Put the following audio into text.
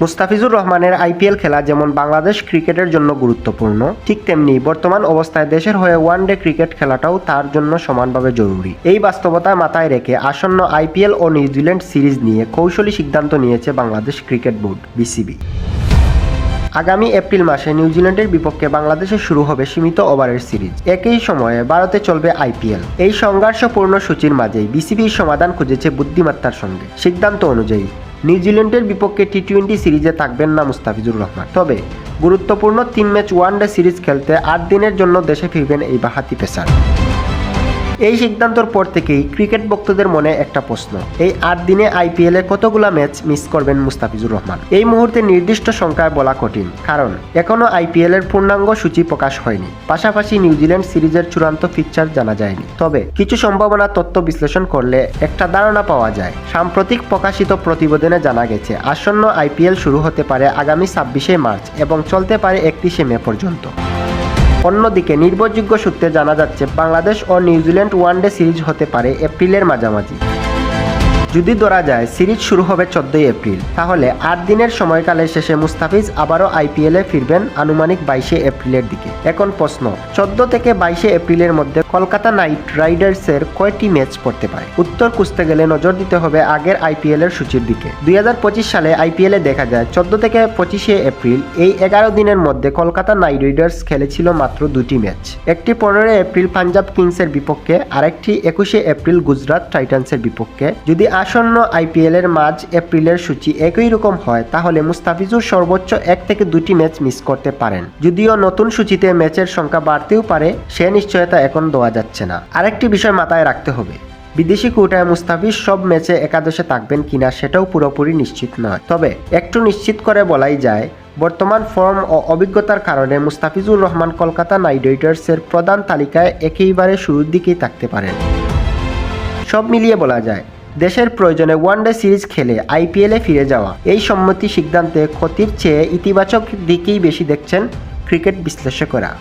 মুস্তাফিজুর রহমানের আইপিএল খেলা যেমন বাংলাদেশ ক্রিকেটের জন্য গুরুত্বপূর্ণ, ঠিক তেমনি বর্তমান অবস্থায় দেশের হয়ে ওয়ানডে ক্রিকেট খেলাটাও তার জন্য সমানভাবে জরুরি। এই বাস্তবতা মাথায় রেখে আসন্ন আইপিএল ও নিউজিল্যান্ড সিরিজ নিয়ে কৌশলী সিদ্ধান্ত নিয়েছে বাংলাদেশ ক্রিকেট বোর্ড বিসিবি। আগামী এপ্রিল মাসে নিউজিল্যান্ডের বিপক্ষে বাংলাদেশে শুরু হবে সীমিত ওভারের সিরিজ। একই সময়ে ভারতে চলবে আইপিএল। এই সংঘর্ষপূর্ণ সূচির মাঝেই বিসিবি সমাধান খুঁজেছে বুদ্ধিমত্তার সঙ্গে। সিদ্ধান্ত অনুযায়ী নিউজিল্যান্ডের বিপক্ষে টি-20 সিরিজে থাকবেন না মুস্তাফিজুর রহমান, তবে গুরুত্বপূর্ণ 3 ম্যাচ ওয়ানডে সিরিজ খেলতে 8 দিনের জন্য দেশে ফিরবেন এই বাঁহাতি পেসার। এই সিদ্ধান্তের পর থেকেই ক্রিকেট ভক্তদের মনে একটা প্রশ্ন, এই 8 দিনে আইপিএলে কতগুলো ম্যাচ মিস করবেন মুস্তাফিজুর রহমান? এই মুহূর্তে নির্দিষ্ট সংখ্যায় বলা কঠিন, কারণ এখনও আইপিএল এর পূর্ণাঙ্গ সূচি প্রকাশ হয়নি। পাশাপাশি নিউজিল্যান্ড সিরিজের চূড়ান্ত ফিকচার জানা যায়নি। তবে কিছু সম্ভাবনা তথ্য বিশ্লেষণ করলে একটা ধারণা পাওয়া যায়। সাম্প্রতিক প্রকাশিত প্রতিবেদনে জানা গেছে আসন্ন আইপিএল শুরু হতে পারে আগামী 26শে মার্চ এবং চলতে পারে 31শে মে পর্যন্ত। অন্যদিকে নির্ভরযোগ্য সূত্রে জানা যাচ্ছে বাংলাদেশ ও নিউজিল্যান্ড ওয়ানডে সিরিজ হতে পারে এপ্রিলের মাঝামাঝি। যদি ধরা যায় সিরিজ শুরু হবে 14 এপ্রিল, তাহলে 8 দিনের সময়কালের শেষে মুস্তাফিজ আবারও আইপিএলে ফিরবেন আনুমানিক 22শে এপ্রিলের দিকে। এখন প্রশ্ন, 14 থেকে 22শে এপ্রিলের মধ্যে কলকাতা নাইট রাইডার্সের কয়টি ম্যাচ পড়তে পারে? উত্তর খুঁজতে গেলে নজর দিতে হবে আগের আইপিএল এর সূচির দিকে। 2025 সালে আইপিএলে দেখা যায় 14 থেকে 25শে এপ্রিল এই 11 দিনের মধ্যে কলকাতা নাইট রাইডার্স খেলেছিল মাত্র 2টি ম্যাচ। একটি 15 এপ্রিল পাঞ্জাব কিংসের বিপক্ষে, আরেকটি 21শে এপ্রিল গুজরাট টাইটান্সের বিপক্ষে। যদি আসন্ন আইপিএল এর মাঝ এপ্রিলের সূচি একই রকম হয়, তাহলে মুস্তাফিজুর সর্বোচ্চ 1 থেকে 2টি ম্যাচ মিস করতে পারেন। যদিও নতুন সূচিতে ম্যাচের সংখ্যা বাড়তেও পারে, সে নিশ্চয়তা এখন দেওয়া যাচ্ছে না। আরেকটি বিষয় মাথায় রাখতে হবে, বিদেশি কোটায় মুস্তাফিজ সব ম্যাচে একাদশে থাকবেন কিনা সেটাও পুরোপুরি নিশ্চিত নয়। তবে একটু নিশ্চিত করে বলাই যায়, বর্তমান ফর্ম ও অভিজ্ঞতার কারণে মুস্তাফিজুর রহমান কলকাতা নাইট রাইডার্সের প্রধান তালিকায় একেবারে শুরুর দিকেই থাকতে পারেন। সব মিলিয়ে বলা যায়, দেশের প্রয়োজনে ওয়ানডে সিরিজ খেলে আইপিএলে ফিরে যাওয়া এই সম্মতি সিদ্ধান্তে ক্ষতির চেয়ে ইতিবাচক দিকেই বেশি দেখছেন ক্রিকেট বিশ্লেষকেরা।